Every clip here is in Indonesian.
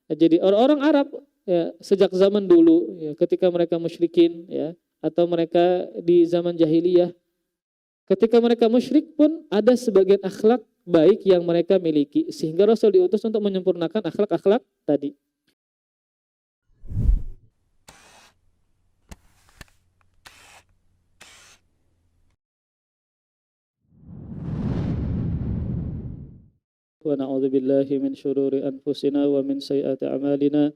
Jadi orang-orang Arab ya, sejak zaman dulu ya, ketika mereka musyrikin ya, atau mereka di zaman jahiliyah, ketika mereka musyrik pun ada sebagian akhlak baik yang mereka miliki, sehingga Rasul diutus untuk menyempurnakan akhlak-akhlak tadi. Wa na'udzu billahi min syururi anfusina wa min sayyiati a'malina.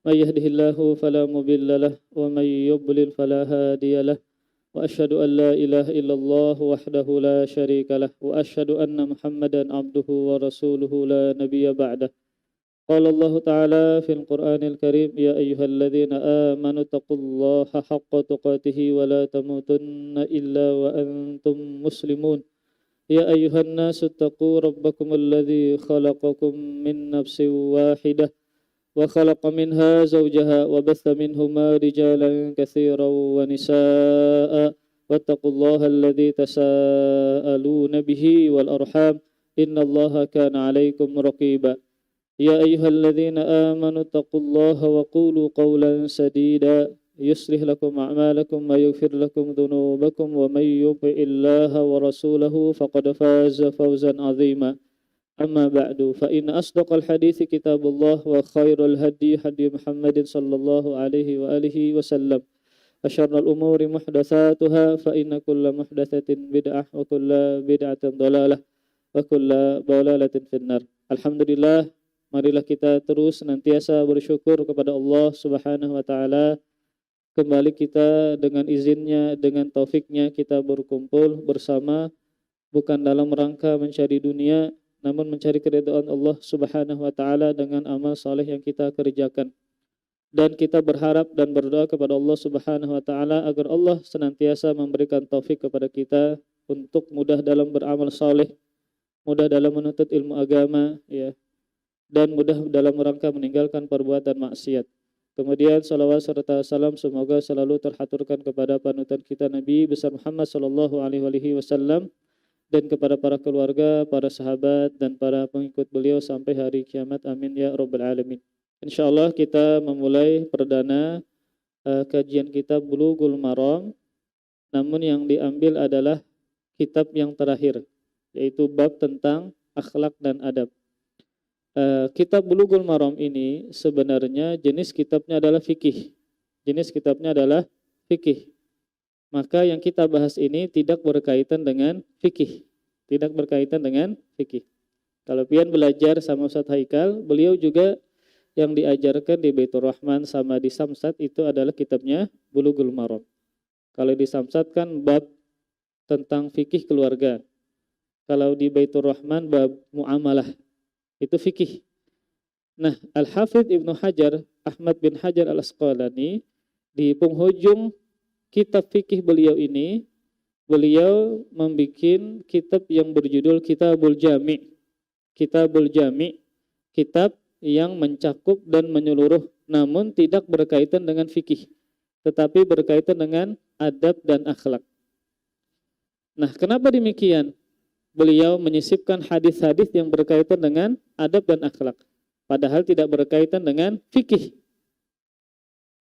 May yahdihillahu fala mudilla lahu wa may yudlil fala hadiya lahu. Wa asyhadu an la ilaha illallah wahdahu la syarika lahu wa asyhadu anna Muhammadan abduhu wa rasuluhu la nabiyya ba'dah. Qala Allah Ta'ala fil Qur'anil Karim, ya ayyuhalladzina amanu taqullaha haqqa tuqatih wa la tamutunna illa wa antum muslimun. Ya ayyuhan nasu taqu rabbakum alladzi khalaqakum min nafsin wahidah wa khalaqa minha zawjaha wa batha minhuma rijalan katsiran wa nisaa'a wattaqullaha alladzi tasaaluna bihi wal arham innallaha kana 'alaikum raqiba. Ya ayyuhalladzina amanu taqullaha wa qulu qawlan sadida yuslih lakum a'malakum wa yaghfir lakum dhunubakum wa may yuti'illaha wa rasulahu faqad faza fawzan 'azima. Amma ba'du, fa inna asdaqal hadithi kitabullah wa khairal hadi hadi Muhammadin sallallahu alaihi wa alihi wasallam. Wa syarrul umuri muhdatsatuha fa inna kulla muhdatsatin bid'ah wa kulla bid'atin dhalalah wa kulla dhalalatin finnar. Alhamdulillah, marilah kita terus senantiasa bersyukur kepada Allah Subhanahu wa taala. Kembali kita dengan izinnya, dengan taufiknya kita berkumpul bersama bukan dalam rangka mencari dunia, namun mencari keridhaan Allah Subhanahu wa taala dengan amal saleh yang kita kerjakan. Dan kita berharap dan berdoa kepada Allah Subhanahu wa taala agar Allah senantiasa memberikan taufik kepada kita untuk mudah dalam beramal saleh, mudah dalam menuntut ilmu agama ya, dan mudah dalam rangka meninggalkan perbuatan maksiat. Kemudian salawat serta salam semoga selalu terhaturkan kepada panutan kita Nabi besar Muhammad sallallahu alaihi wasallam dan kepada para keluarga, para sahabat dan para pengikut beliau sampai hari kiamat. Amin ya rabbal alamin. Insyaallah kita memulai perdana kajian kitab Bulughul Maram, namun yang diambil adalah kitab yang terakhir, yaitu bab tentang akhlak dan adab. Kitab Bulughul Maram ini sebenarnya jenis kitabnya adalah fikih. Jenis kitabnya adalah fikih. Maka yang kita bahas ini tidak berkaitan dengan fikih. Tidak berkaitan dengan fikih. Kalau pian belajar sama Ustaz Haikal, beliau juga yang diajarkan di Baitur Rahman sama di Samsat itu adalah kitabnya Bulughul Maram. Kalau di Samsat kan bab tentang fikih keluarga. Kalau di Baitur Rahman bab muamalah. Itu fikih. Nah, Al-Hafidh Ibnu Hajar, Ahmad bin Hajar Al-Asqalani, di penghujung kitab fikih beliau ini, beliau membuat kitab yang berjudul Kitabul Jami'. Kitabul Jami', kitab yang mencakup dan menyeluruh, namun tidak berkaitan dengan fikih, tetapi berkaitan dengan adab dan akhlak. Nah, kenapa demikian? Beliau menyisipkan hadis-hadis yang berkaitan dengan adab dan akhlak, padahal tidak berkaitan dengan fikih.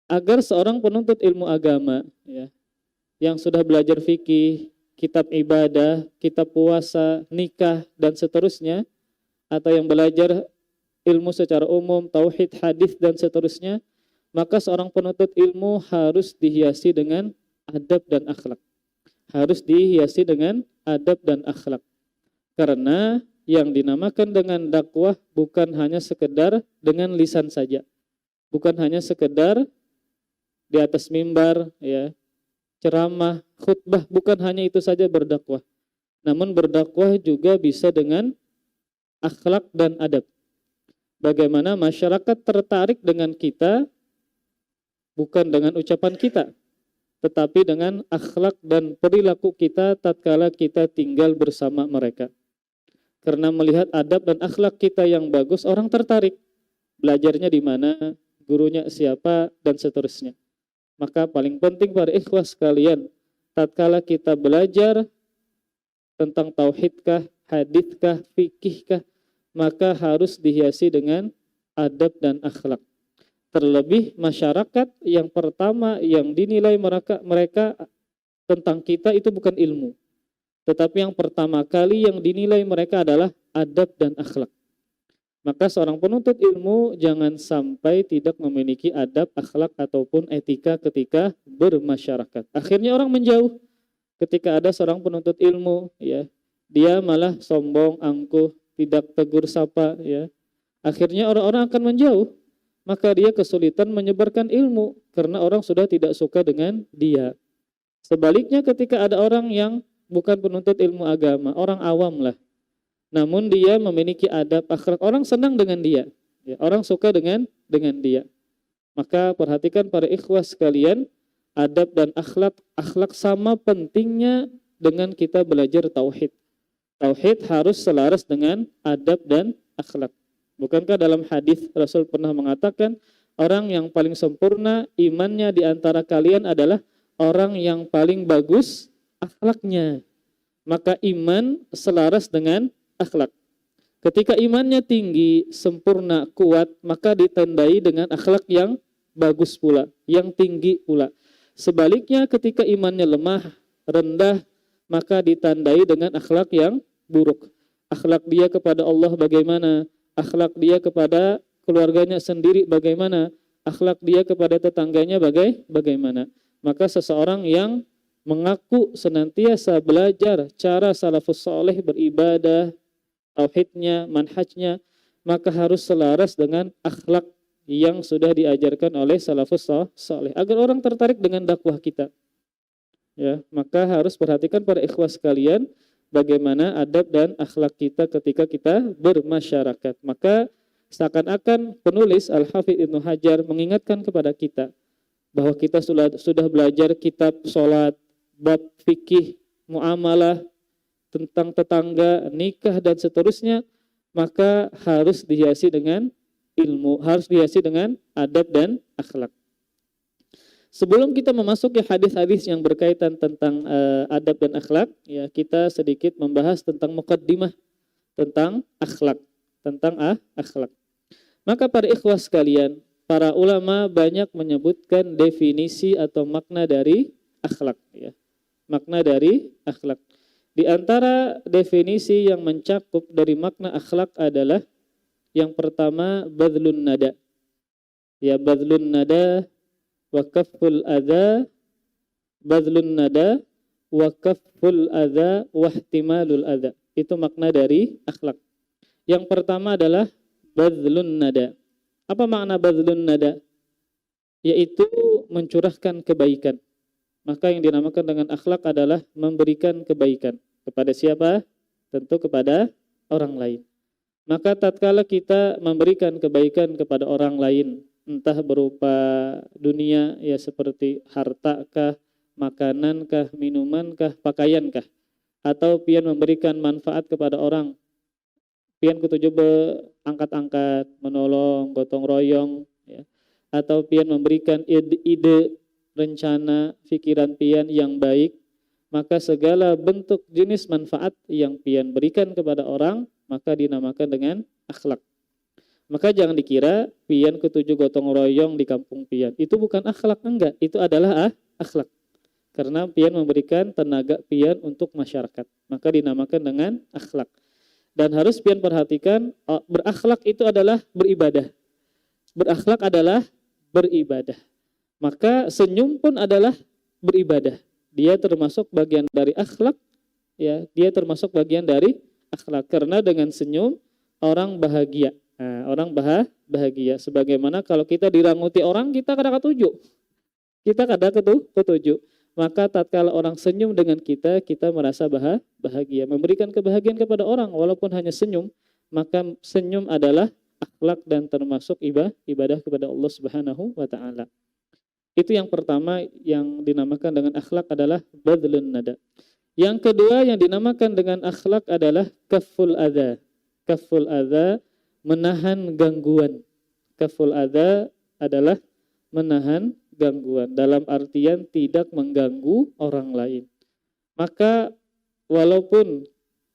Agar seorang penuntut ilmu agama ya, yang sudah belajar fikih, kitab ibadah, kitab puasa, nikah dan seterusnya, atau yang belajar ilmu secara umum, tauhid, hadis dan seterusnya, maka seorang penuntut ilmu harus dihiasi dengan adab dan akhlak. Harus dihiasi dengan adab dan akhlak. Karena yang dinamakan dengan dakwah bukan hanya sekedar dengan lisan saja. Bukan hanya sekedar di atas mimbar ya, ceramah, khutbah, bukan hanya itu saja berdakwah. Namun berdakwah juga bisa dengan akhlak dan adab. Bagaimana masyarakat tertarik dengan kita bukan dengan ucapan kita, tetapi dengan akhlak dan perilaku kita tatkala kita tinggal bersama mereka. Karena melihat adab dan akhlak kita yang bagus, orang tertarik. Belajarnya di mana, gurunya siapa, dan seterusnya. Maka paling penting para ikhwas sekalian, tatkala kita belajar tentang tauhidkah, hadithkah, fikihkah, maka harus dihiasi dengan adab dan akhlak. Terlebih masyarakat yang pertama yang dinilai mereka tentang kita itu bukan ilmu, tetapi yang pertama kali yang dinilai mereka adalah adab dan akhlak. Maka seorang penuntut ilmu jangan sampai tidak memiliki adab, akhlak ataupun etika ketika bermasyarakat. Akhirnya orang menjauh ketika ada seorang penuntut ilmu, ya, dia malah sombong, angkuh, tidak tegur sapa, ya. Akhirnya orang-orang akan menjauh, maka dia kesulitan menyebarkan ilmu karena orang sudah tidak suka dengan dia. Sebaliknya ketika ada orang yang bukan penuntut ilmu agama, orang awam lah, namun dia memiliki adab, akhlak, orang senang dengan dia, ya, orang suka dengan dia. Maka perhatikan para ikhwah sekalian, adab dan akhlak sama pentingnya dengan kita belajar tauhid. Tauhid harus selaras dengan adab dan akhlak. Bukankah dalam hadis Rasul pernah mengatakan orang yang paling sempurna imannya di antara kalian adalah orang yang paling bagus akhlaknya. Maka iman selaras dengan akhlak. Ketika imannya tinggi, sempurna, kuat, maka ditandai dengan akhlak yang bagus pula, yang tinggi pula. Sebaliknya ketika imannya lemah, rendah, maka ditandai dengan akhlak yang buruk. Akhlak dia kepada Allah bagaimana? Akhlak dia kepada keluarganya sendiri bagaimana? Akhlak dia kepada tetangganya bagaimana? Maka seseorang yang mengaku senantiasa belajar cara salafus saleh beribadah, tauhidnya, manhajnya, maka harus selaras dengan akhlak yang sudah diajarkan oleh salafus saleh agar orang tertarik dengan dakwah kita. Ya, maka harus perhatikan para ikhwah sekalian bagaimana adab dan akhlak kita ketika kita bermasyarakat. Maka seakan-akan penulis Al-Hafidz Ibnu Hajar mengingatkan kepada kita bahwa kita sudah belajar kitab sholat, bab fikih, muamalah, tentang tetangga, nikah dan seterusnya, maka harus dihiasi dengan ilmu, harus dihiasi dengan adab dan akhlak. Sebelum kita memasuki hadis-hadis yang berkaitan tentang adab dan akhlak, ya, kita sedikit membahas tentang muqaddimah tentang akhlak, akhlak. Maka para ikhwah sekalian, para ulama banyak menyebutkan definisi atau makna dari akhlak, ya. Makna dari akhlak. Di antara definisi yang mencakup dari makna akhlak adalah yang pertama badlun nada. Ya, badlun nada wa kafful adza, badlun nada wa kafful adza wa ihtimalul adza. Itu makna dari akhlak. Yang pertama adalah badlun nada. Apa makna badlun nada? Yaitu mencurahkan kebaikan. Maka yang dinamakan dengan akhlak adalah memberikan kebaikan. Kepada siapa? Tentu kepada orang lain. Maka tatkala kita memberikan kebaikan kepada orang lain, entah berupa dunia, ya, seperti harta kah, makanan kah, minuman kah, pakaian kah, atau pian memberikan manfaat kepada orang, pian kutuju angkat-angkat, menolong, gotong royong, ya, atau pian memberikan ide, rencana, pikiran pian yang baik, maka segala bentuk jenis manfaat yang pian berikan kepada orang, maka dinamakan dengan akhlak. Maka jangan dikira pian ketujuh gotong royong di kampung pian itu bukan akhlak, enggak, itu adalah akhlak. Karena pian memberikan tenaga pian untuk masyarakat, maka dinamakan dengan akhlak. Dan harus pian perhatikan, berakhlak itu adalah beribadah. Berakhlak adalah beribadah. Maka senyum pun adalah beribadah. Dia termasuk bagian dari akhlak, ya, dia termasuk bagian dari akhlak. Karena dengan senyum orang bahagia. Nah, orang bahagia. Sebagaimana kalau kita diranguti orang, kita kada ketujuh. Kita kada ketujuh. Maka tatkala orang senyum dengan kita, kita merasa bahagia. Memberikan kebahagiaan kepada orang walaupun hanya senyum, maka senyum adalah akhlak dan termasuk ibadah kepada Allah Subhanahu wa taala. Itu yang pertama yang dinamakan dengan akhlak adalah badlun nada. Yang kedua yang dinamakan dengan akhlak adalah kafful adza. Kafful adza, menahan gangguan. Kafful adza adalah menahan gangguan, dalam artian tidak mengganggu orang lain. Maka walaupun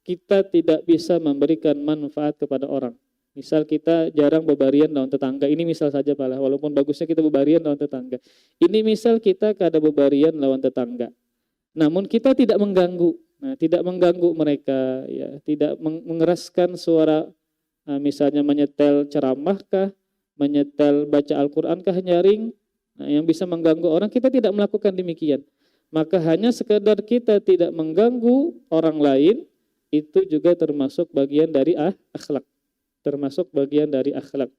kita tidak bisa memberikan manfaat kepada orang, Misal kita jarang berbaриan lawan tetangga. Ini misal saja Pak, walaupun bagusnya kita berbaриan lawan tetangga. Ini misal kita kada berbaриan lawan tetangga. Namun kita tidak mengganggu. Nah, tidak mengganggu mereka ya, tidak mengeraskan suara, misalnya menyetel ceramah kah, menyetel baca Al-Qur'an kah nyaring, yang bisa mengganggu orang, kita tidak melakukan demikian. Maka hanya sekedar kita tidak mengganggu orang lain, itu juga termasuk bagian dari akhlak. Termasuk bagian dari akhlak.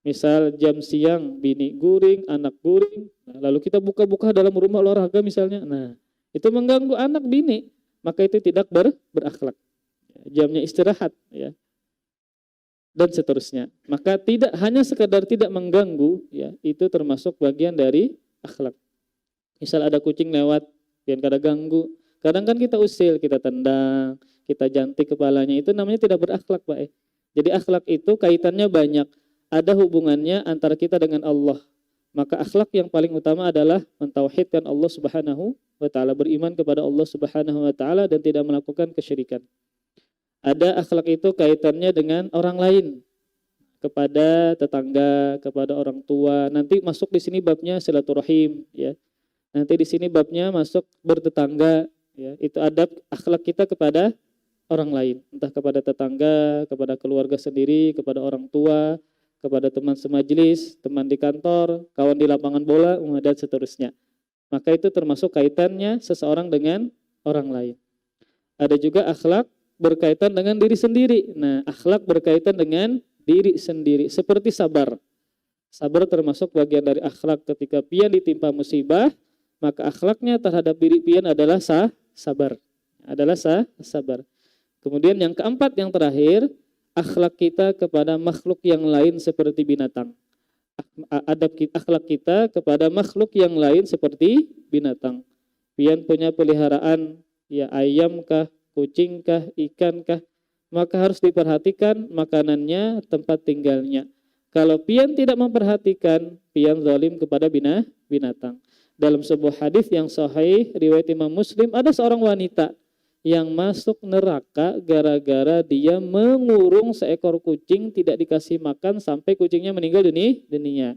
Misal jam siang bini guring, anak guring, lalu kita buka-buka dalam rumah olahraga misalnya. Nah, itu mengganggu anak bini, maka itu tidak berakhlak. Jamnya istirahat ya. Dan seterusnya. Maka tidak hanya sekedar tidak mengganggu ya, itu termasuk bagian dari akhlak. Misal ada kucing lewat, biar kada ganggu. Kadang kan kita usil, kita tendang, kita jantik kepalanya, itu namanya tidak berakhlak, Pak. Jadi akhlak itu kaitannya banyak. Ada hubungannya antara kita dengan Allah. Maka akhlak yang paling utama adalah mentauhidkan Allah Subhanahu wa taala, beriman kepada Allah Subhanahu wa taala dan tidak melakukan kesyirikan. Ada akhlak itu kaitannya dengan orang lain, kepada tetangga, kepada orang tua. Nanti masuk di sini babnya silaturahim ya. Nanti di sini babnya masuk bertetangga ya. Itu adab akhlak kita kepada orang lain, entah kepada tetangga, kepada keluarga sendiri, kepada orang tua, kepada teman semajlis, teman di kantor, kawan di lapangan bola, dan seterusnya. Maka itu termasuk kaitannya seseorang dengan orang lain. Ada juga akhlak berkaitan dengan diri sendiri. Nah, akhlak berkaitan dengan diri sendiri. Seperti sabar. Sabar termasuk bagian dari akhlak. Ketika pian ditimpa musibah, maka akhlaknya terhadap diri pian adalah sabar. Sabar. Kemudian yang keempat, yang terakhir, akhlak kita kepada makhluk yang lain seperti binatang. Akhlak kita kepada makhluk yang lain seperti binatang. Pian punya peliharaan, ya ayam kah, kucing kah, ikan kah, maka harus diperhatikan makanannya, tempat tinggalnya. Kalau pian tidak memperhatikan, pian zalim kepada binatang. Dalam sebuah hadis yang sahih riwayat Imam Muslim, ada seorang wanita yang masuk neraka gara-gara dia mengurung seekor kucing, tidak dikasih makan sampai kucingnya meninggal dunia.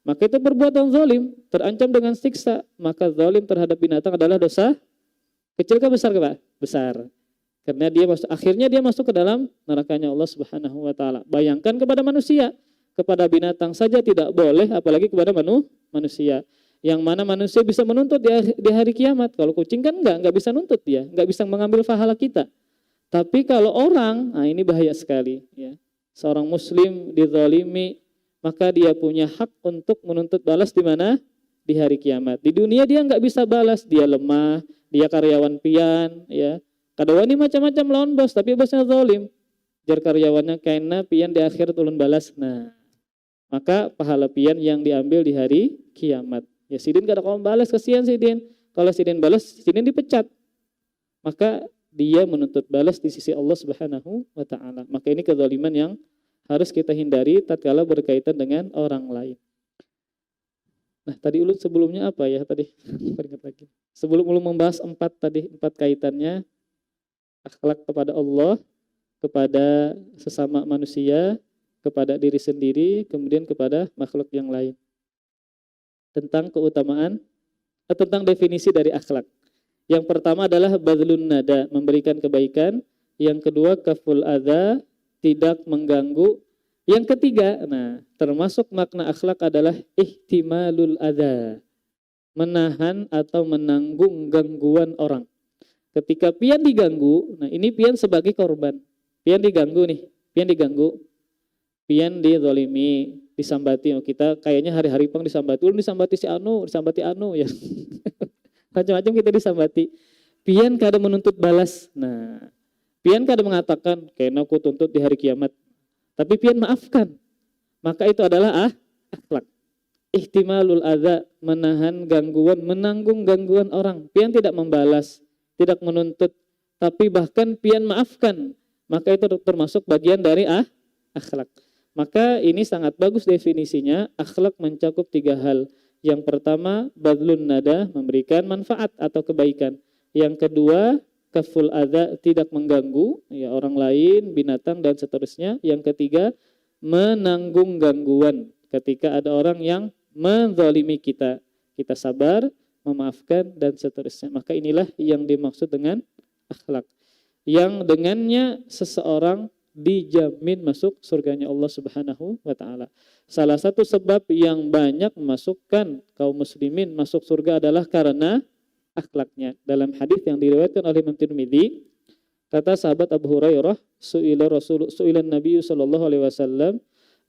Maka itu perbuatan zalim, terancam dengan siksa. Maka zalim terhadap binatang adalah dosa kecil kah besar kah, Pak? Besar. Karena akhirnya dia masuk ke dalam nerakanya Allah Subhanahu wa taala. Bayangkan kepada manusia, kepada binatang saja tidak boleh, apalagi kepada manusia. Yang mana manusia bisa menuntut di hari kiamat. Kalau kucing kan enggak bisa nuntut dia, enggak bisa mengambil pahala kita. Tapi kalau orang, nah ini bahaya sekali ya. Seorang muslim dizalimi, maka dia punya hak untuk menuntut balas di mana? Di hari kiamat. Di dunia dia enggak bisa balas, dia lemah, dia karyawan pian ya. Kadawani macam-macam lawan bos, tapi bosnya zalim. Jar karyawannya kena pian di akhir ulun balas. Nah, maka pahala pian yang diambil di hari kiamat. Ya Sidin gak ada kawan balas, kasihan Sidin. Kalau Sidin balas, Sidin dipecat. Maka dia menuntut balas di sisi Allah Subhanahu wa taala. Maka ini kezaliman yang harus kita hindari tatkala berkaitan dengan orang lain. Nah, tadi ulun sebelumnya apa ya tadi? Ingat lagi. Sebelum ulun membahas empat kaitannya, akhlak kepada Allah, kepada sesama manusia, kepada diri sendiri, kemudian kepada makhluk yang lain. Tentang keutamaan, tentang definisi dari akhlak. Yang pertama adalah badlun nada, memberikan kebaikan. Yang kedua kaful adza, tidak mengganggu. Yang ketiga, nah termasuk makna akhlak adalah ihtimalul adza, menahan atau menanggung gangguan orang. Ketika pian diganggu, nah ini pian sebagai korban. Pian diganggu, pian dizalimi, disambati. Kita kayaknya hari-hari pang disambati. Disambati si anu, ya. Macam-macam kita disambati. Pian kada menuntut balas. Nah, pian kada mengatakan kena aku tuntut di hari kiamat. Tapi pian maafkan. Maka itu adalah akhlak. Ihtimalul adza, menahan gangguan, menanggung gangguan orang. Pian tidak membalas, tidak menuntut, tapi bahkan pian maafkan. Maka itu termasuk bagian dari akhlak. Maka ini sangat bagus definisinya. Akhlak mencakup 3 hal. Yang pertama, badlun nada, memberikan manfaat atau kebaikan. Yang kedua, kaful adza, tidak mengganggu ya orang lain, binatang dan seterusnya. Yang ketiga, menanggung gangguan ketika ada orang yang menzalimi kita. Kita sabar, memaafkan, dan seterusnya. Maka inilah yang dimaksud dengan akhlak. Yang dengannya seseorang dijamin masuk surganya Allah Subhanahu wa taala. Salah satu sebab yang banyak memasukkan kaum muslimin masuk surga adalah karena akhlaknya. Dalam hadis yang diriwayatkan oleh Imam Tirmidzi, kata sahabat Abu Hurairah, su'ilan Nabi sallallahu alaihi wasallam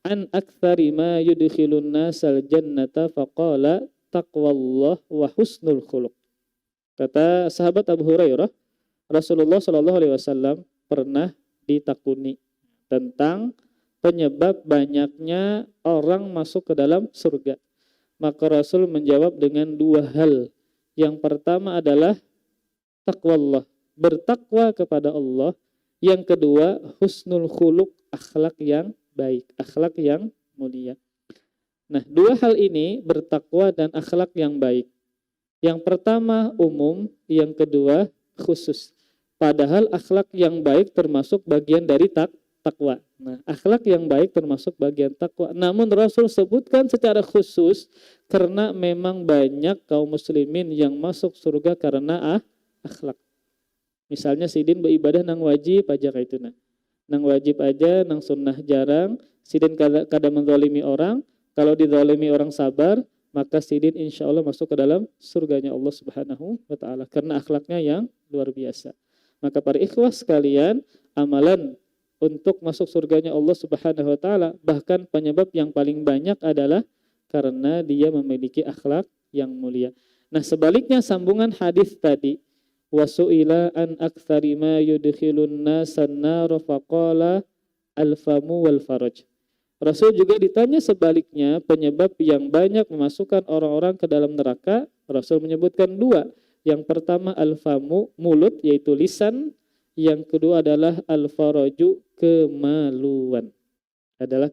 an aktsari ma yudkhilun nasal jannata faqala taqwallah wa husnul khuluq. Kata sahabat Abu Hurairah, Rasulullah sallallahu alaihi wasallam pernah ditakuni tentang penyebab banyaknya orang masuk ke dalam surga. Maka Rasul menjawab dengan dua hal. Yang pertama adalah taqwallah, bertakwa kepada Allah. Yang kedua, husnul khuluq, akhlak yang baik, akhlak yang mulia. Nah, dua hal ini, bertakwa dan akhlak yang baik. Yang pertama umum, yang kedua khusus. Padahal akhlak yang baik termasuk bagian dari takwa. Nah, akhlak yang baik termasuk bagian takwa. Namun Rasul sebutkan secara khusus karena memang banyak kaum muslimin yang masuk surga karena akhlak. Misalnya sidin beribadah nang wajib aja kayak itu nah. Nang wajib aja, nang sunnah jarang. Sidin kada menzalimi orang. Kalau dizalimi orang sabar, maka sidin insya Allah masuk ke dalam surganya Allah Subhanahu wa taala karena akhlaknya yang luar biasa. Maka para ikhwah sekalian, amalan untuk masuk surganya Allah Subhanahu wa taala, bahkan penyebab yang paling banyak adalah karena dia memiliki akhlak yang mulia. Nah, sebaliknya sambungan hadis tadi, wasu'ila an aktsari ma yudkhilun nasan nar faqala al-famu wal faraj. Rasul juga ditanya sebaliknya penyebab yang banyak memasukkan orang-orang ke dalam neraka. Rasul menyebutkan dua. Yang pertama al-famu, mulut, yaitu lisan. Yang kedua adalah al-faraju, kemaluan. Adalah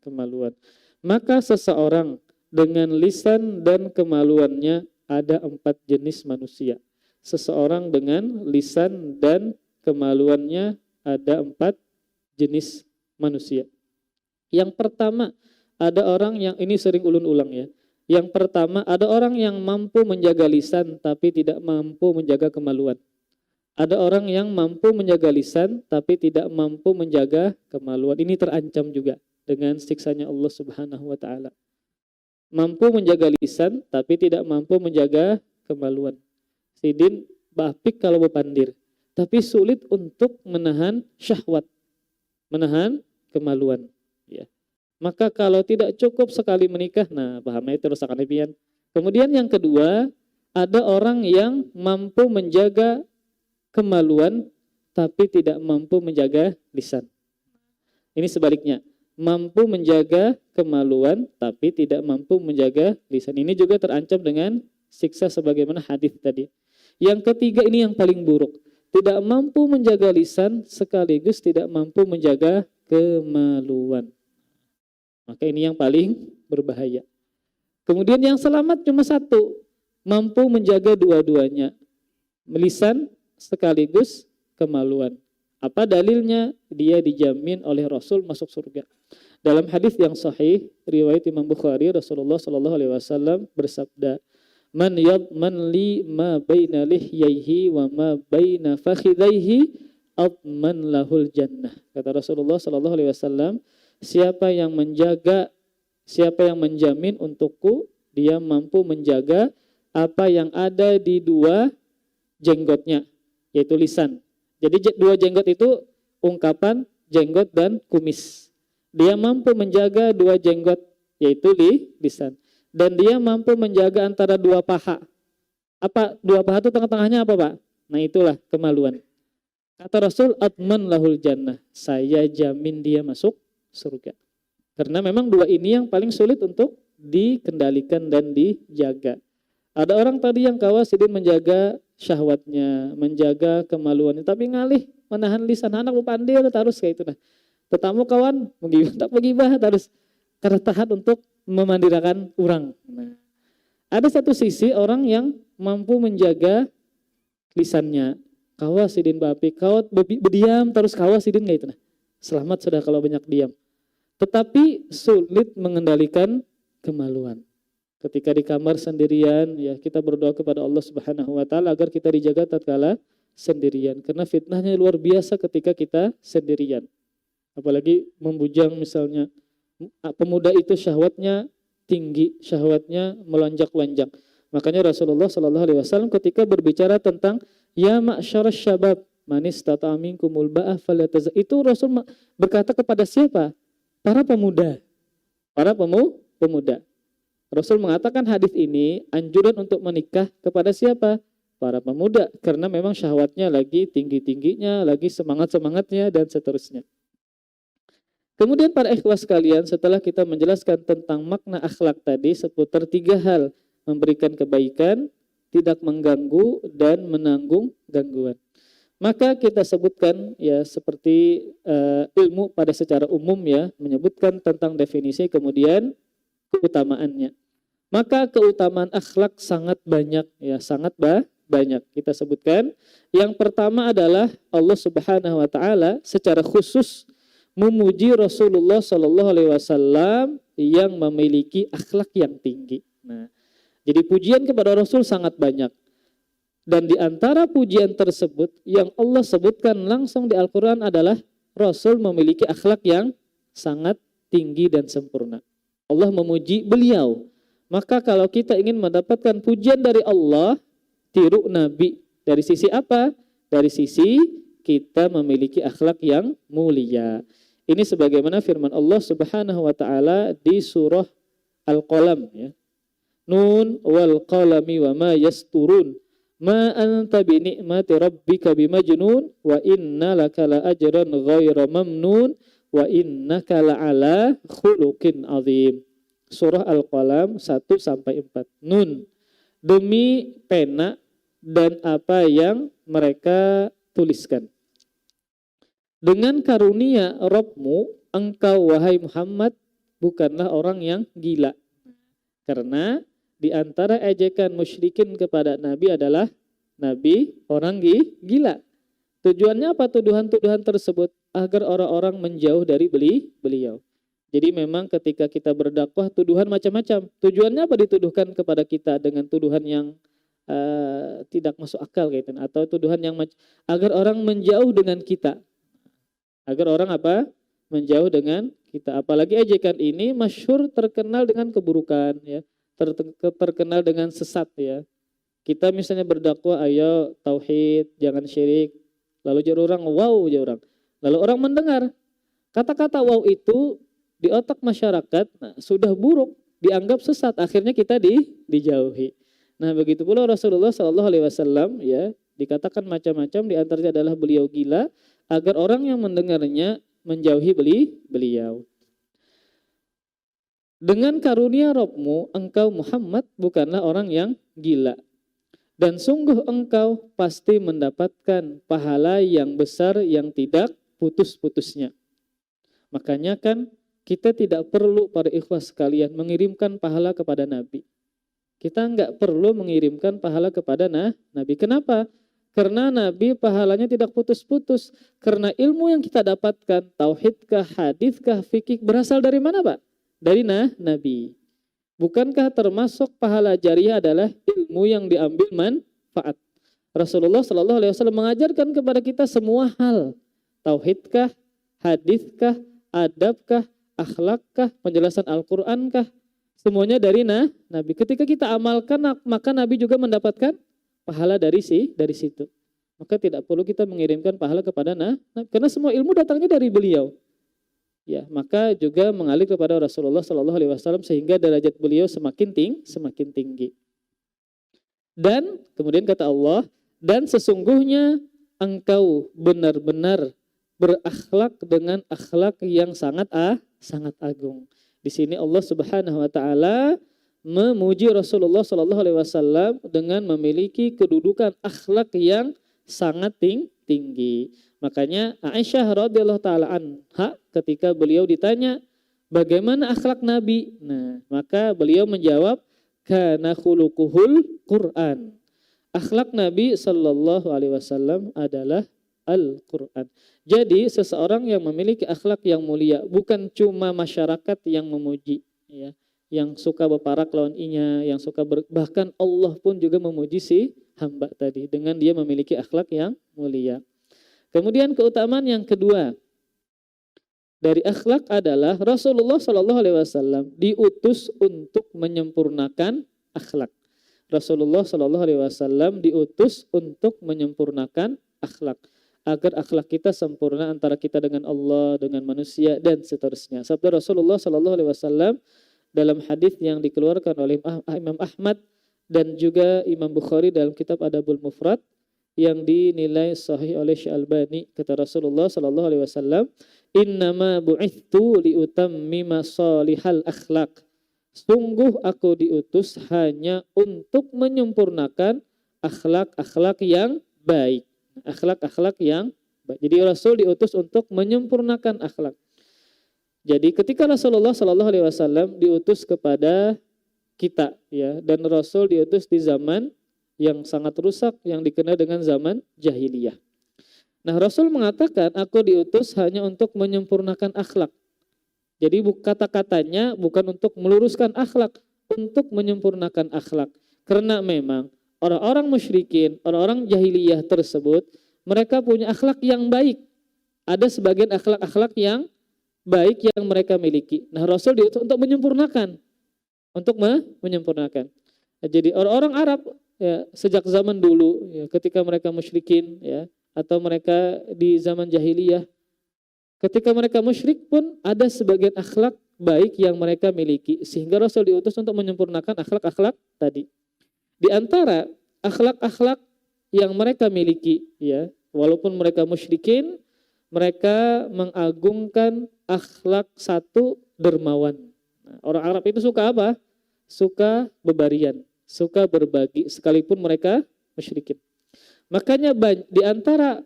kemaluan. Maka seseorang dengan lisan dan kemaluannya ada 4 jenis manusia. Seseorang dengan lisan dan kemaluannya ada 4 jenis manusia. Yang pertama, ada orang yang ini sering ulun-ulang ya. Yang pertama, ada orang yang mampu menjaga lisan tapi tidak mampu menjaga kemaluan. Ada orang yang mampu menjaga lisan tapi tidak mampu menjaga kemaluan. Ini terancam juga dengan siksanya Allah Subhanahu wa taala. Mampu menjaga lisan tapi tidak mampu menjaga kemaluan. Sidin bapik kalau bepandir, tapi sulit untuk menahan syahwat, menahan kemaluan. Ya. Maka kalau tidak cukup sekali menikah, nah pahamnya terus akan lebihan. Kemudian yang kedua, ada orang yang mampu menjaga kemaluan tapi tidak mampu menjaga lisan. Ini sebaliknya, mampu menjaga kemaluan tapi tidak mampu menjaga lisan. Ini juga terancam dengan siksa sebagaimana hadis tadi. Yang ketiga ini yang paling buruk, tidak mampu menjaga lisan sekaligus tidak mampu menjaga kemaluan. Maka ini yang paling berbahaya. Kemudian yang selamat cuma satu, mampu menjaga dua-duanya, lisan sekaligus kemaluan. Apa dalilnya? Dia dijamin oleh Rasul masuk surga. Dalam hadis yang sahih riwayat Imam Bukhari, Rasulullah sallallahu alaihi wasallam bersabda, "Man yadman li ma baina lihyaihi wa ma baina fakhidaihi adman lahul jannah." Kata Rasulullah sallallahu alaihi wasallam, siapa yang menjamin untukku, dia mampu menjaga apa yang ada di dua jenggotnya, yaitu lisan. Jadi dua jenggot itu ungkapan jenggot dan kumis. Dia mampu menjaga dua jenggot, yaitu lisan. Dan dia mampu menjaga antara dua paha. Apa dua paha itu tengah-tengahnya apa, Pak? Nah, itulah kemaluan. Kata Rasul, atman lahul jannah. Saya jamin dia masuk surga. Karena memang dua ini yang paling sulit untuk dikendalikan dan dijaga. Ada orang tadi yang kawasidin menjaga syahwatnya, menjaga kemaluannya, tapi ngalih menahan lisan, anak pandir terus kayak itu nah. Tetamu kawan menggibah terus karena tahan untuk memandirakan orang. Nah, ada satu sisi orang yang mampu menjaga lisannya, kawasidin bapi, kawat berdiam terus kawasidin kayak itu nah. Selamat sudah kalau banyak diam. tetapi sulit mengendalikan kemaluan. Ketika di kamar sendirian, ya kita berdoa kepada Allah Subhanahu wa taala agar kita dijaga tatkala sendirian, karena fitnahnya luar biasa ketika kita sendirian. Apalagi membujang misalnya, pemuda itu syahwatnya tinggi, syahwatnya melonjak-lonjak. Makanya Rasulullah Shallallahu Alaihi Wasallam ketika berbicara tentang ya ma'syarasy syabab man istata'a minkumul ba'ah falyatazawwaj, itu Rasul berkata kepada siapa? Para pemuda. Para pemuda. Rasul mengatakan hadis ini anjuran untuk menikah kepada siapa? Para pemuda, karena memang syahwatnya lagi tinggi-tingginya, lagi semangat-semangatnya dan seterusnya. Kemudian para ikhwas sekalian, setelah kita menjelaskan tentang makna akhlak tadi seputar 3 hal, memberikan kebaikan, tidak mengganggu, dan menanggung gangguan. Maka kita sebutkan ya seperti ilmu pada secara umum ya, menyebutkan tentang definisi kemudian keutamaannya. Maka keutamaan akhlak sangat banyak ya, sangat banyak. Kita sebutkan yang pertama adalah Allah Subhanahu wa taala secara khusus memuji Rasulullah Shallallahu Alaihi Wasallam yang memiliki akhlak yang tinggi. Nah, jadi pujian kepada Rasul sangat banyak. Dan di antara pujian tersebut yang Allah sebutkan langsung di Al-Quran adalah Rasul memiliki akhlak yang sangat tinggi dan sempurna. Allah memuji beliau. Maka kalau kita ingin mendapatkan pujian dari Allah, tiru Nabi. Dari sisi apa? Dari sisi kita memiliki akhlak yang mulia. Ini sebagaimana firman Allah Subhanahu wa taala di surah Al-Qalam ya. Nun wal qalami wa ma yasturun. Ma anta bi ni'mati rabbika bimajnun wa inna laka la ajran ghaira mamnun wa innaka la ala khuluqin azim. Surah Al-Qalam 1-4. Nun, demi pena dan apa yang mereka tuliskan. Dengan karunia Rabb-Mu, engkau wahai Muhammad bukanlah orang yang gila. Karena di antara ejekan musyrikin kepada Nabi adalah Nabi orang gila. Tujuannya apa tuduhan-tuduhan tersebut? Agar orang-orang menjauh dari beliau. Jadi memang ketika kita berdakwah tuduhan macam-macam. Tujuannya apa dituduhkan kepada kita dengan tuduhan yang tidak masuk akal gitu, atau tuduhan yang agar orang menjauh dengan kita. Agar orang apa? Menjauh dengan kita. Apalagi ejekan ini masyhur terkenal dengan keburukan ya. Terkenal dengan sesat ya. Kita misalnya berdakwah ayo tauhid, jangan syirik. Lalu jadi orang wow jadi orang. Lalu orang mendengar kata-kata wow itu di otak masyarakat sudah buruk, dianggap sesat, akhirnya kita dijauhi. Nah, begitu pula Rasulullah Shallallahu Alaihi Wasallam ya, dikatakan macam-macam, di antaranya adalah beliau gila, agar orang yang mendengarnya menjauhi beliau. Dengan karunia Rabb-Mu, engkau Muhammad bukanlah orang yang gila. Dan sungguh engkau pasti mendapatkan pahala yang besar yang tidak putus-putusnya. Makanya kan kita tidak perlu para ikhwas sekalian mengirimkan pahala kepada Nabi. Kita enggak perlu mengirimkan pahala kepada Nabi. Kenapa? Karena Nabi pahalanya tidak putus-putus. Karena ilmu yang kita dapatkan, tauhidkah, hadithkah, fikih, berasal dari mana Pak? Dari Nabi. Bukankah termasuk pahala jariah adalah ilmu yang diambil manfaat? Rasulullah Shallallahu Alaihi Wasallam mengajarkan kepada kita semua hal. Tauhidkah, hadithkah, adabkah, akhlakkah, penjelasan Al-Qur'ankah, semuanya dari Nabi. Ketika kita amalkan, maka Nabi juga mendapatkan pahala dari situ. Maka tidak perlu kita mengirimkan pahala kepada Nabi, karena semua ilmu datangnya dari beliau. Ya, maka juga mengalir kepada Rasulullah Shallallahu Alaihi Wasallam sehingga derajat beliau semakin tinggi. Dan kemudian kata Allah, dan sesungguhnya engkau benar-benar berakhlak dengan akhlak yang sangat agung. Di sini Allah Subhanahu wa taala memuji Rasulullah Shallallahu Alaihi Wasallam dengan memiliki kedudukan akhlak yang sangat tinggi. Makanya Aisyah radhiyallahu taala anha ketika beliau ditanya bagaimana akhlak Nabi, nah maka beliau menjawab kana khuluquhul Quran. Akhlak Nabi Shallallahu Alaihi Wasallam adalah Al-Quran. Jadi seseorang yang memiliki akhlak yang mulia bukan cuma masyarakat yang memuji, ya, yang suka berparak lawan inya, yang suka bahkan Allah pun juga memuji si hamba tadi dengan dia memiliki akhlak yang mulia. Kemudian keutamaan yang kedua dari akhlak adalah Rasulullah Shallallahu Alaihi Wasallam diutus untuk menyempurnakan akhlak. Rasulullah Shallallahu Alaihi Wasallam diutus untuk menyempurnakan akhlak agar akhlak kita sempurna antara kita dengan Allah, dengan manusia dan seterusnya. Sabda Rasulullah Shallallahu Alaihi Wasallam dalam hadis yang dikeluarkan oleh Imam Ahmad dan juga Imam Bukhari dalam kitab Adabul Mufrad yang dinilai sahih oleh Syalbani, kata Rasulullah Shallallahu Alaihi Wasallam, innama bu'ithtu liutammima salihal akhlak. Sungguh aku diutus hanya untuk menyempurnakan akhlak-akhlak yang baik. Akhlak-akhlak yang baik. Jadi Rasul diutus untuk menyempurnakan akhlak. Jadi ketika Rasulullah Shallallahu Alaihi Wasallam diutus kepada kita, ya, dan Rasul diutus di zaman yang sangat rusak yang dikenal dengan zaman jahiliyah. Nah, Rasul mengatakan aku diutus hanya untuk menyempurnakan akhlak. Jadi kata-katanya bukan untuk meluruskan akhlak, untuk menyempurnakan akhlak. Karena memang orang-orang musyrikin, orang-orang jahiliyah tersebut, mereka punya akhlak yang baik. Ada sebagian akhlak-akhlak yang baik yang mereka miliki. Nah, Rasul diutus untuk menyempurnakan. Untuk menyempurnakan. Jadi orang-orang Arab, ya, sejak zaman dulu, ya, ketika mereka musyrikin, ya, atau mereka di zaman jahiliyah, ketika mereka musyrik pun ada sebagian akhlak baik yang mereka miliki. Sehingga Rasul diutus untuk menyempurnakan akhlak-akhlak tadi. Di antara akhlak-akhlak yang mereka miliki, ya, walaupun mereka musyrikin, mereka mengagungkan akhlak satu dermawan. Nah, orang Arab itu suka apa? Suka bebarian, suka berbagi, sekalipun mereka musyrikin. Makanya di antara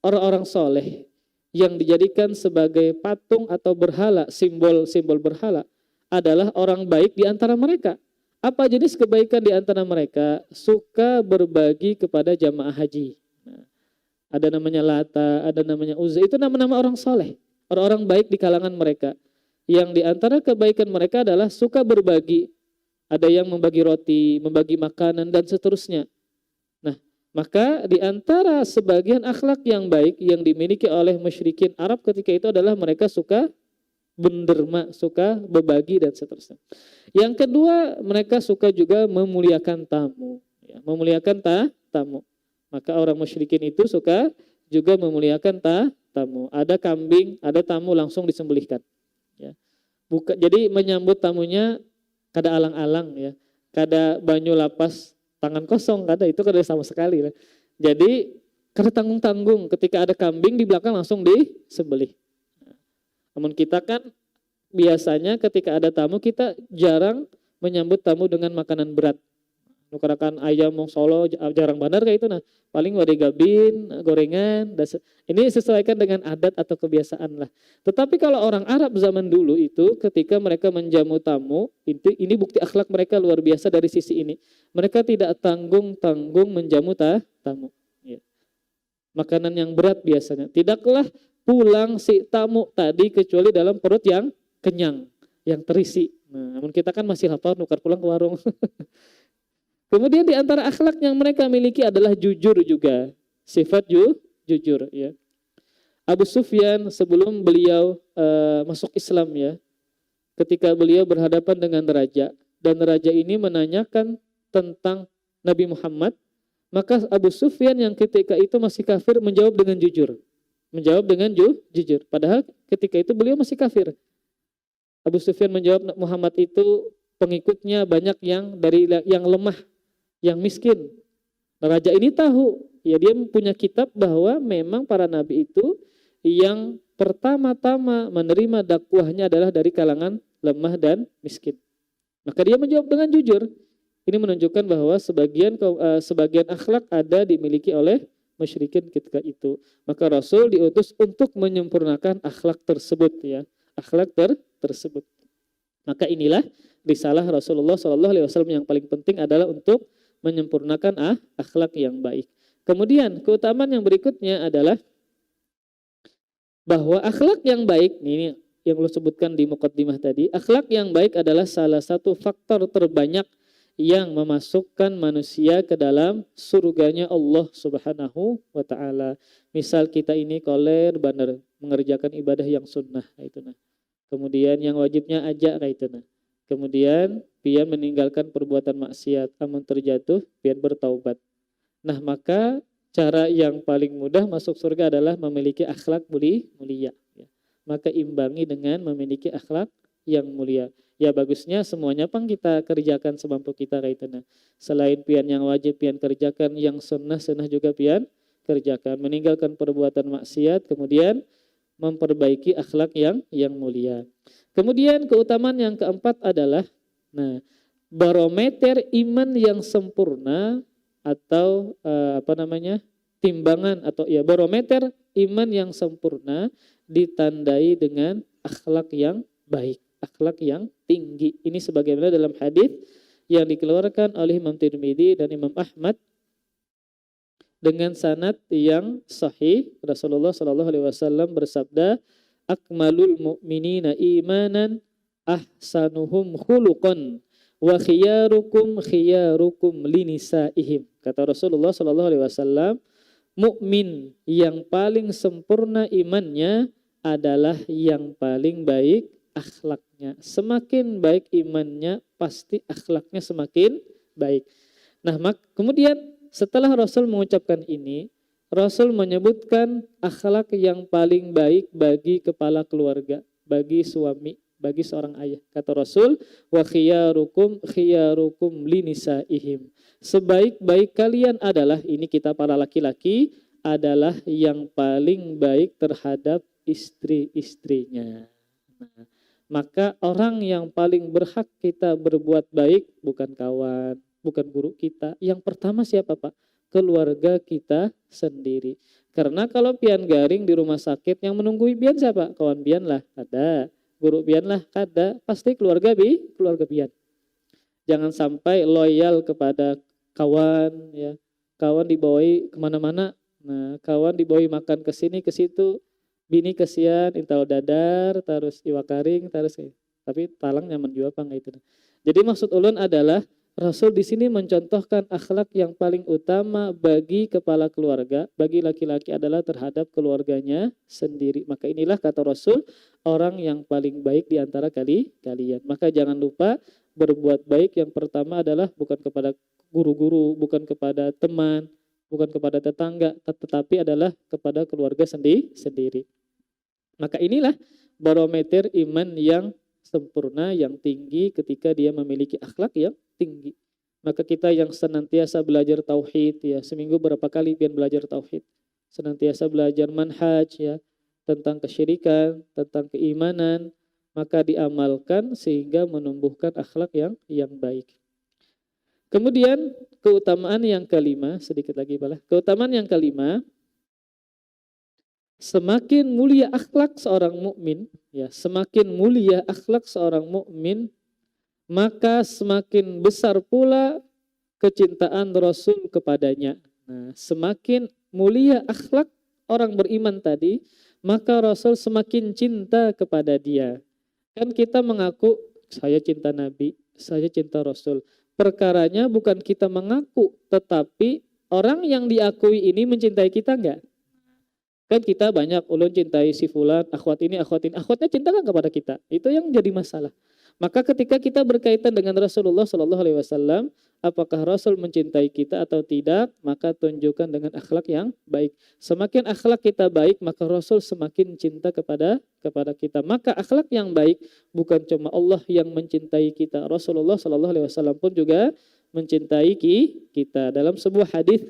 orang-orang soleh yang dijadikan sebagai patung atau berhala, simbol-simbol berhala, adalah orang baik di antara mereka. Apa jenis kebaikan di antara mereka? Suka berbagi kepada jamaah haji. Nah, ada namanya Lata, ada namanya Uzza. Itu nama-nama orang soleh, orang-orang baik di kalangan mereka. Yang di antara kebaikan mereka adalah suka berbagi. Ada yang membagi roti, membagi makanan, dan seterusnya. Nah, maka di antara sebagian akhlak yang baik yang dimiliki oleh musyrikin Arab ketika itu adalah mereka suka benderma, suka berbagi dan seterusnya. Yang kedua, mereka suka juga memuliakan tamu, ya, memuliakan tamu. Maka orang musyrikin itu suka juga memuliakan tamu. Ada kambing, ada tamu langsung disembelihkan. Ya. Jadi menyambut tamunya kada alang-alang, ya, kada banyu lapas tangan kosong, kada itu kada sama sekali. Ya. Jadi kada tanggung-tanggung, ketika ada kambing di belakang langsung disembelih. Namun kita kan biasanya ketika ada tamu kita jarang menyambut tamu dengan makanan berat. Nukarakan ayam mong solo jarang benar kayak itu. Nah, paling wadi gabin, gorengan. Ini sesuaikan dengan adat atau kebiasaan lah. Tetapi kalau orang Arab zaman dulu itu ketika mereka menjamu tamu, ini bukti akhlak mereka luar biasa dari sisi ini. Mereka tidak tanggung-tanggung menjamu tamu. Ya. Makanan yang berat biasanya. Tidaklah pulang si tamu tadi kecuali dalam perut yang kenyang, yang terisi. Nah, namun kita kan masih lapar, nukar pulang ke warung. Kemudian di antara akhlak yang mereka miliki adalah jujur juga, sifat jujur. Ya. Abu Sufyan sebelum beliau masuk Islam, ya, ketika beliau berhadapan dengan raja dan raja ini menanyakan tentang Nabi Muhammad, maka Abu Sufyan yang ketika itu masih kafir menjawab dengan jujur. Menjawab dengan jujur. Padahal ketika itu beliau masih kafir. Abu Sufyan menjawab Muhammad itu pengikutnya banyak yang dari yang lemah, yang miskin. Raja ini tahu, ya, dia punya kitab bahwa memang para nabi itu yang pertama-tama menerima dakwahnya adalah dari kalangan lemah dan miskin. Maka dia menjawab dengan jujur. Ini menunjukkan bahwa sebagian akhlak ada dimiliki oleh musyrikin ketika itu. Maka Rasul diutus untuk menyempurnakan akhlak tersebut, ya. Akhlak tersebut. Maka inilah risalah Rasulullah SAW yang paling penting adalah untuk menyempurnakan akhlak yang baik. Kemudian keutamaan yang berikutnya adalah bahwa akhlak yang baik, ini yang lo sebutkan di muqaddimah tadi, akhlak yang baik adalah salah satu faktor terbanyak yang memasukkan manusia ke dalam surganya Allah Subhanahu wa taala. Misal kita ini koler benar mengerjakan ibadah yang sunnah itu nah. Kemudian yang wajibnya aja itu nah. Kemudian pian meninggalkan perbuatan maksiat, amun terjatuh pian bertaubat. Nah, maka cara yang paling mudah masuk surga adalah memiliki akhlak mulia. Maka imbangi dengan memiliki akhlak yang mulia. Ya bagusnya semuanya pang kita kerjakan semampu kita kaitana. Selain pian yang wajib pian kerjakan, yang sunnah juga pian kerjakan. Meninggalkan perbuatan maksiat, kemudian memperbaiki akhlak yang mulia. Kemudian keutamaan yang keempat adalah barometer iman yang sempurna atau timbangan atau ya barometer iman yang sempurna ditandai dengan akhlak yang baik, akhlak yang tinggi. Ini sebagaimana dalam hadis yang dikeluarkan oleh Imam Tirmidzi dan Imam Ahmad dengan sanad yang sahih. Rasulullah Shallallahu Alaihi Wasallam bersabda, "Akmalul mu'minina imanan, ahsanuhum khuluqan, wa khiyarukum linisaihim." Kata Rasulullah Shallallahu Alaihi Wasallam, mukmin yang paling sempurna imannya adalah yang paling baik akhlaknya. Semakin baik imannya, pasti akhlaknya semakin baik. Nah, kemudian setelah Rasul mengucapkan ini, Rasul menyebutkan akhlak yang paling baik bagi kepala keluarga, bagi suami, bagi seorang ayah. Kata Rasul, wa khiyarukum linisaihim. Sebaik-baik kalian adalah, ini kita para laki-laki, adalah yang paling baik terhadap istri-istrinya. Nah, maka orang yang paling berhak kita berbuat baik bukan kawan, bukan guru kita. Yang pertama siapa Pak? Keluarga kita sendiri. Karena kalau pian garing di rumah sakit yang menunggui pian siapa? Kawan pian lah, ada. Guru pian lah, ada. Pasti keluarga pian. Jangan sampai loyal kepada kawan, ya. Kawan dibawai kemana-mana. Nah, kawan dibawai makan ke sini ke situ. Bini kesian, intal dadar, terus iwa karing, terus tapi talang nyaman juga apa itu. Jadi maksud ulun adalah Rasul di sini mencontohkan akhlak yang paling utama bagi kepala keluarga, bagi laki-laki adalah terhadap keluarganya sendiri. Maka inilah kata Rasul, orang yang paling baik di antara kalian. Maka jangan lupa berbuat baik yang pertama adalah bukan kepada guru-guru, bukan kepada teman, bukan kepada tetangga, tetapi adalah kepada keluarga sendiri. Maka inilah barometer iman yang sempurna, yang tinggi ketika dia memiliki akhlak yang tinggi. Maka kita yang senantiasa belajar tauhid, ya seminggu berapa kali pian belajar tauhid, senantiasa belajar manhaj, ya tentang kesyirikan, tentang keimanan, maka diamalkan sehingga menumbuhkan akhlak yang baik. Kemudian keutamaan yang kelima, sedikit lagi balah. Keutamaan yang kelima, semakin mulia akhlak seorang mukmin, ya, semakin mulia akhlak seorang mukmin, maka semakin besar pula kecintaan Rasul kepadanya. Nah, semakin mulia akhlak orang beriman tadi, maka Rasul semakin cinta kepada dia. Kan kita mengaku saya cinta Nabi, saya cinta Rasul. Perkaranya bukan kita mengaku, tetapi orang yang diakui ini mencintai kita enggak? Kan kita banyak ulun cintai si fulan, akhwat ini, akhwatnya cinta kan kepada kita? Itu yang jadi masalah. Maka ketika kita berkaitan dengan Rasulullah Shallallahu Alaihi Wasallam, apakah Rasul mencintai kita atau tidak? Maka tunjukkan dengan akhlak yang baik. Semakin akhlak kita baik, maka Rasul semakin cinta kepada kita. Maka akhlak yang baik bukan cuma Allah yang mencintai kita, Rasulullah Shallallahu Alaihi Wasallam pun juga mencintai kita. Dalam sebuah hadis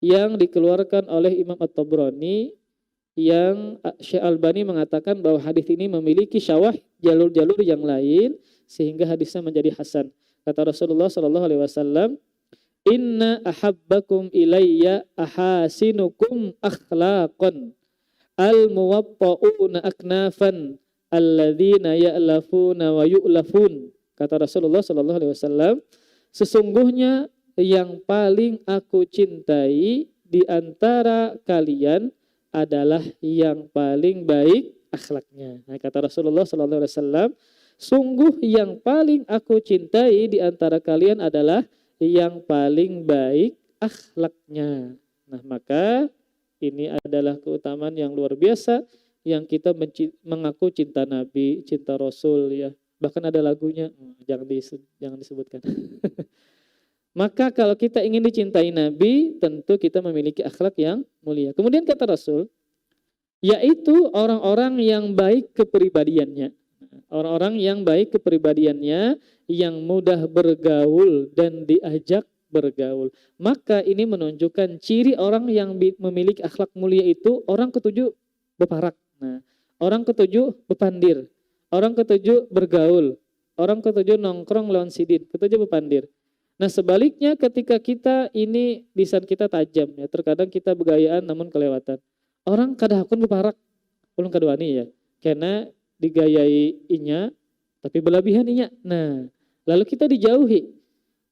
yang dikeluarkan oleh Imam At-Tabrani, yang Syekh Albani mengatakan bahwa hadis ini memiliki syawahid, jalur-jalur yang lain sehingga hadisnya menjadi hasan. Kata Rasulullah Shallallahu Alaihi Wasallam, Inna ahabbakum ilayya ahasinukum akhlaqan al-muwatta'una aknafan alladzina ya'lafuna wa yu'lafun. Kata Rasulullah Shallallahu Alaihi Wasallam, sesungguhnya yang paling aku cintai di antara kalian adalah yang paling baik akhlaknya. Nah, kata Rasulullah SAW, sungguh yang paling aku cintai di antara kalian adalah yang paling baik akhlaknya. Nah, maka ini adalah keutamaan yang luar biasa yang kita mengaku cinta Nabi, cinta Rasul ya. Bahkan ada lagunya, jangan disebutkan. Maka kalau kita ingin dicintai Nabi, tentu kita memiliki akhlak yang mulia. Kemudian kata Rasul, yaitu orang-orang yang baik kepribadiannya. Orang-orang yang baik kepribadiannya, yang mudah bergaul dan diajak bergaul. Maka ini menunjukkan ciri orang yang memiliki akhlak mulia itu, orang ketujuh beparak. Nah, orang ketujuh bepandir. Orang ketujuh bergaul. Orang ketujuh nongkrong lawan sidin. Ketujuh bepandir. Nah, sebaliknya ketika kita ini lisan kita tajam ya, terkadang kita begayaan namun kelewatan. Orang kadahakun beparak, ulun kaduani ya. Karena digayai inya tapi berlebihan inya. Nah, lalu kita dijauhi.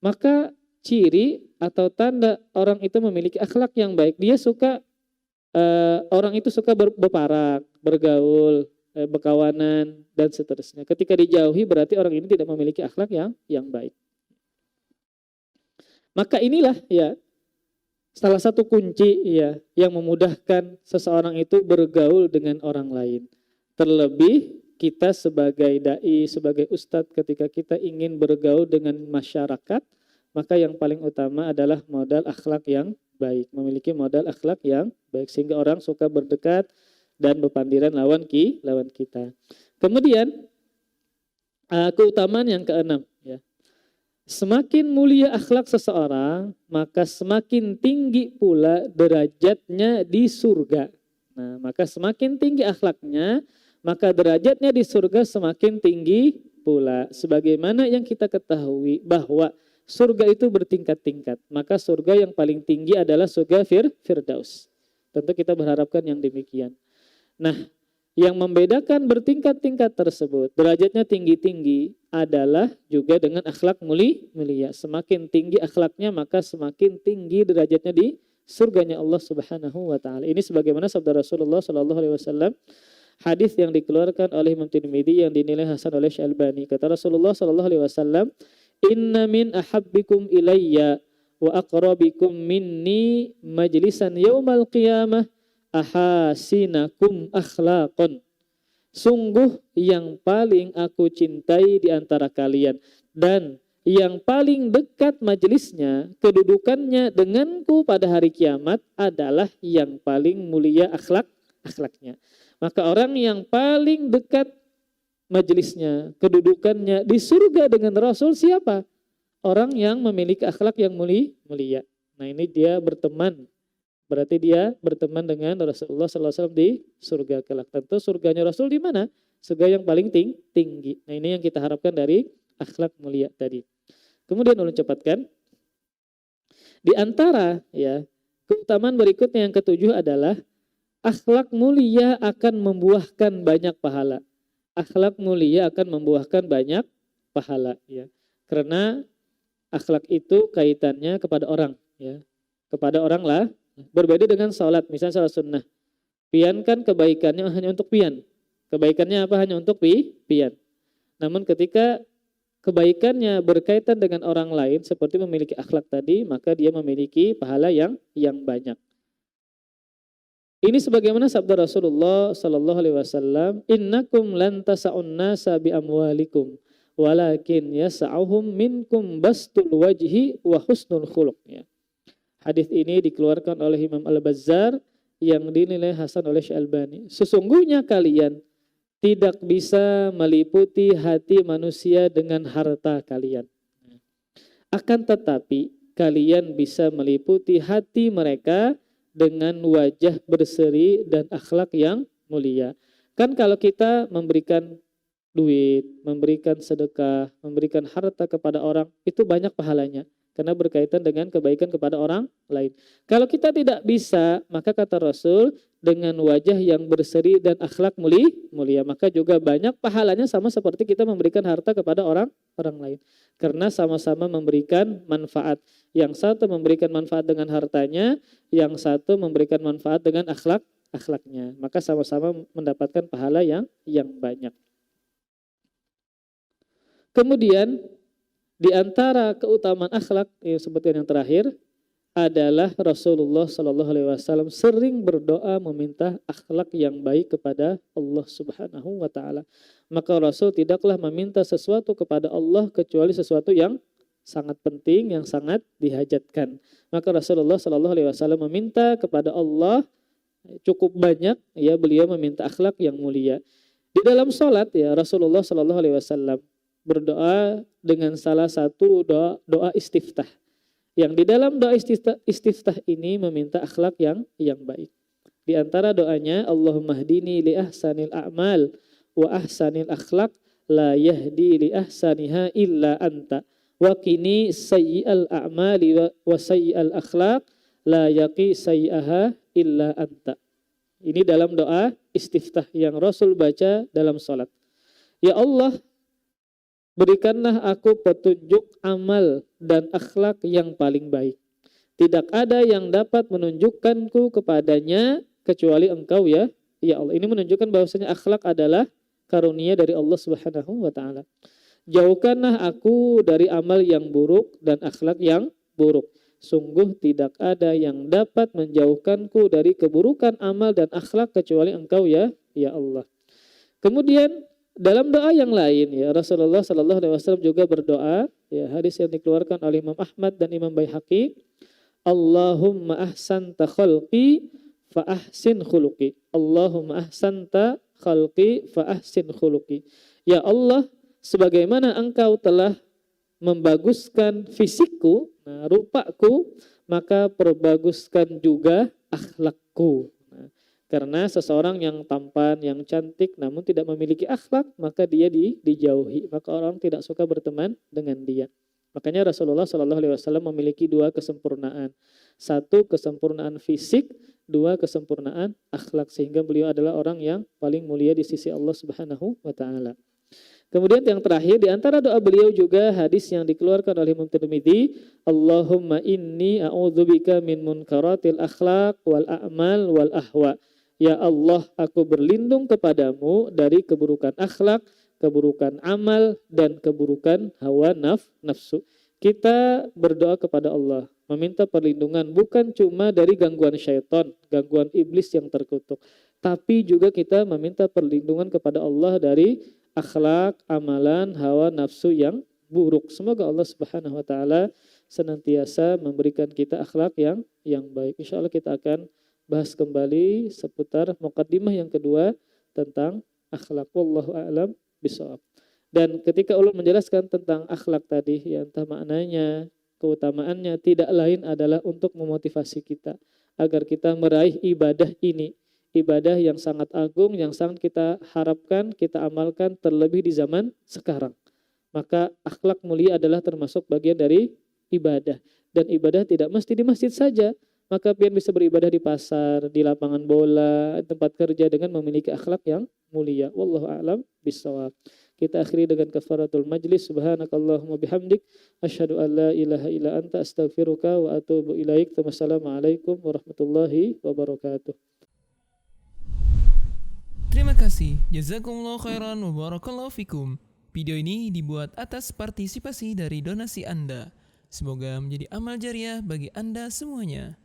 Maka ciri atau tanda orang itu memiliki akhlak yang baik, dia suka orang itu suka beparak, bergaul, berkawanan dan seterusnya. Ketika dijauhi berarti orang ini tidak memiliki akhlak yang baik. Maka inilah ya salah satu kunci ya yang memudahkan seseorang itu bergaul dengan orang lain. Terlebih kita sebagai dai, sebagai ustadz, ketika kita ingin bergaul dengan masyarakat, maka yang paling utama adalah modal akhlak yang baik, memiliki modal akhlak yang baik sehingga orang suka berdekat dan berpandiran lawan kita. Kemudian keutamaan yang keenam ya. Semakin mulia akhlak seseorang, maka semakin tinggi pula derajatnya di surga. Nah, maka semakin tinggi akhlaknya, maka derajatnya di surga semakin tinggi pula. Sebagaimana yang kita ketahui bahwa surga itu bertingkat-tingkat. Maka surga yang paling tinggi adalah surga Firdaus. Tentu kita berharapkan yang demikian. Nah, yang membedakan bertingkat-tingkat tersebut, derajatnya tinggi-tinggi adalah juga dengan akhlak mulia. Semakin tinggi akhlaknya, maka semakin tinggi derajatnya di surganya Allah Subhanahu wa taala. Ini sebagaimana sabda Rasulullah sallallahu alaihi wasallam, hadis yang dikeluarkan oleh Imam Tirmidzi yang dinilai hasan oleh Syalbani. Kata Rasulullah sallallahu alaihi wasallam, "Inna min ahabbikum ilayya wa aqrabikum minni majlisan yaumal qiyamah ahasinakum akhlaqan." Sungguh yang paling aku cintai di antara kalian dan yang paling dekat majelisnya, kedudukannya denganku pada hari kiamat adalah yang paling mulia akhlaknya. Maka orang yang paling dekat majelisnya, kedudukannya di surga dengan Rasul siapa? Orang yang memiliki akhlak yang mulia. Nah, ini dia berteman. Berarti dia berteman dengan Rasulullah SAW di surga kelak. Tentu surganya Rasul di mana? Surga yang paling tinggi. Nah, ini yang kita harapkan dari akhlak mulia tadi. Kemudian ulun cepatkan. Di antara ya keutamaan berikutnya yang ketujuh adalah akhlak mulia akan membuahkan banyak pahala. Akhlak mulia akan membuahkan banyak pahala ya. Karena akhlak itu kaitannya kepada orang ya. Kepada orang lah. Berbeda dengan sholat, misalnya sholat sunnah. Pian kan kebaikannya hanya untuk pian. Kebaikannya apa? Hanya untuk pian. Namun ketika kebaikannya berkaitan dengan orang lain, seperti memiliki akhlak tadi, maka dia memiliki pahala yang banyak. Ini sebagaimana sabda Rasulullah sallallahu alaihi wasallam, "Innakum lan tasa'un nasa bi amwalikum, walakin yas'auhum minkum bastul wajhi wa husnul khuluq." Ya. Hadis ini dikeluarkan oleh Imam Al-Bazzar yang dinilai hasan oleh Syalbani. Sesungguhnya kalian tidak bisa meliputi hati manusia dengan harta kalian. Akan tetapi kalian bisa meliputi hati mereka dengan wajah berseri dan akhlak yang mulia. Kan kalau kita memberikan duit, memberikan sedekah, memberikan harta kepada orang, itu banyak pahalanya. Karena berkaitan dengan kebaikan kepada orang lain. Kalau kita tidak bisa, maka kata Rasul, dengan wajah yang berseri dan akhlak mulia, maka juga banyak pahalanya sama seperti kita memberikan harta kepada orang lain. Karena sama-sama memberikan manfaat. Yang satu memberikan manfaat dengan hartanya, yang satu memberikan manfaat dengan akhlaknya. Maka sama-sama mendapatkan pahala yang banyak. Kemudian di antara keutamaan akhlak yang sebutkan yang terakhir adalah Rasulullah Shallallahu Alaihi Wasallam sering berdoa meminta akhlak yang baik kepada Allah Subhanahu Wa Taala. Maka Rasul tidaklah meminta sesuatu kepada Allah kecuali sesuatu yang sangat penting, yang sangat dihajatkan. Maka Rasulullah Shallallahu Alaihi Wasallam meminta kepada Allah cukup banyak, ya beliau meminta akhlak yang mulia. Di dalam sholat ya Rasulullah Shallallahu Alaihi Wasallam berdoa dengan salah satu doa istiftah. Yang di dalam doa istiftah ini meminta akhlak yang baik. Di antara doanya, Allahumma hdini li ahsanil a'mal wa ahsanil akhlaq la yahdi li ahsaniha illa anta wa qini sayyi'al a'mali wa sayyi'al akhlaq la yaqi sayyi'aha illa anta. Ini dalam doa istiftah yang Rasul baca dalam salat. Ya Allah, berikanlah aku petunjuk amal dan akhlak yang paling baik. Tidak ada yang dapat menunjukkanku kepadanya kecuali Engkau ya Allah. Ini menunjukkan bahwasanya akhlak adalah karunia dari Allah Subhanahu wa taala. Jauhkanlah aku dari amal yang buruk dan akhlak yang buruk. Sungguh tidak ada yang dapat menjauhkanku dari keburukan amal dan akhlak kecuali Engkau ya Allah. Kemudian dalam doa yang lain ya Rasulullah Shallallahu Alaihi Wasallam juga berdoa ya hadis yang dikeluarkan oleh Imam Ahmad dan Imam Baihaqi, Allahumma ahsanta khalqi fa ahsin khuluqi. Allahumma ahsanta khalqi fa ahsin khuluqi. Ya Allah, sebagaimana Engkau telah membaguskan fisikku, rupaku, maka perbaguskan juga akhlakku. Karena seseorang yang tampan, yang cantik, namun tidak memiliki akhlak, maka dia dijauhi. Maka orang tidak suka berteman dengan dia. Makanya Rasulullah SAW memiliki dua kesempurnaan. Satu, kesempurnaan fisik. Dua, kesempurnaan akhlak. Sehingga beliau adalah orang yang paling mulia di sisi Allah Subhanahu wa Ta'ala. Kemudian yang terakhir, di antara doa beliau juga hadis yang dikeluarkan oleh Imam Tirmidzi, Allahumma inni a'udzubika min munkaratil akhlaq wal a'mal wal ahwa. Ya Allah, aku berlindung kepadamu dari keburukan akhlak, keburukan amal, dan keburukan hawa nafsu. Kita berdoa kepada Allah, meminta perlindungan bukan cuma dari gangguan syaitan, gangguan iblis yang terkutuk, tapi juga kita meminta perlindungan kepada Allah dari akhlak, amalan, hawa nafsu yang buruk. Semoga Allah Subhanahu wa taala senantiasa memberikan kita akhlak yang baik. Insya Allah kita akan bahas kembali seputar muqaddimah yang kedua tentang akhlak. Wallahu a'lam bishawab. Dan ketika ulun menjelaskan tentang akhlak tadi, ya entah maknanya, keutamaannya, tidak lain adalah untuk memotivasi kita agar kita meraih ibadah ini. Ibadah yang sangat agung, yang sangat kita harapkan, kita amalkan terlebih di zaman sekarang. Maka akhlak mulia adalah termasuk bagian dari ibadah. Dan ibadah tidak mesti di masjid saja. Maka pian bisa beribadah di pasar, di lapangan bola, tempat kerja dengan memiliki akhlak yang mulia. Wallahu a'lam bishawab. Kita akhiri dengan kafaratul majlis. Subhanakallahumma bihamdik asyhadu an la ilaha illa anta astaghfiruka wa atubu ilaik. Wassalamualaikum warahmatullahi wabarakatuh. Terima kasih. Jazakumullah khairan wa barakallahu fikum. Video ini dibuat atas partisipasi dari donasi Anda. Semoga menjadi amal jariah bagi Anda semuanya.